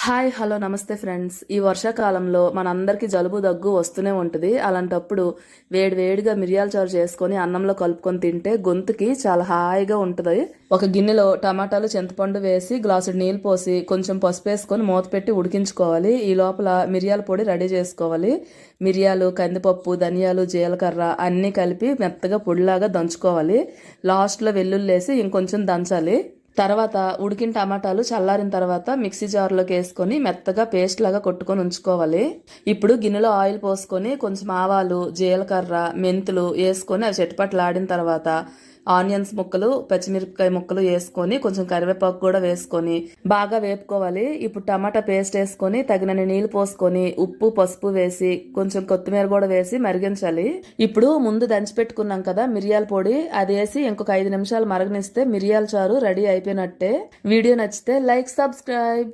Hi hello నమస్తే friends. ఈ వర్షాకాలంలో మనందరికీ జలుబు దగ్గు వస్తూనే ఉంటుంది. అలాంటప్పుడు వేడివేడిగా మిరియాల చారు చేసుకొని అన్నంలో కలుపుకొని తింటే గొంతుకి చాలా హాయిగా ఉంటుంది. ఒక గిన్నెలో టమాటాలు చింతపండు వేసి గ్లాసుడు నీళ్ళు పోసి కొంచెం పసుపు వేసుకొని మూత పెట్టి ఉడికించుకోవాలి. ఈ లోపల మిరియాల పొడి రెడీ చేసుకోవాలి. మిరియాలు, కందిపప్పు, ధనియాలు, జీలకర్ర అన్నీ కలిపి మెత్తగా పొడిలాగా దంచుకోవాలి. లాస్ట్లో వెల్లుల్లి వేసి ఇంకొంచెం దంచాలి. తర్వాత ఉడికిన టమాటాలు చల్లారిన తర్వాత మిక్సీ జార్లోకి వేసుకొని మెత్తగా పేస్ట్ లాగా కొట్టుకొని ఉంచుకోవాలి. ఇప్పుడు గిన్నెలో ఆయిల్ పోసుకొని కొంచెం ఆవాలు, జీలకర్ర, మెంతులు వేసుకొని అవి చెట్టుపట్లు తర్వాత ఆనియన్స్ ముక్కలు, పచ్చిమిరపకాయ ముక్కలు వేసుకొని కొంచెం కరివేపాకు కూడా వేసుకొని బాగా వేపుకోవాలి. ఇప్పుడు టమాటా పేస్ట్ వేసుకొని తగినన్ని నీళ్లు పోసుకొని ఉప్పు, పసుపు వేసి కొంచెం కొత్తిమీర కూడా వేసి మరిగించాలి. ఇప్పుడు ముందు దంచి పెట్టుకున్నాం కదా మిరియాల పొడి, అది వేసి ఇంకొక 5 నిమిషాలు మరగనిస్తే మిరియాల చారు రెడీ అయిపోయినట్టే. వీడియో నచ్చితే లైక్, సబ్స్క్రైబ్.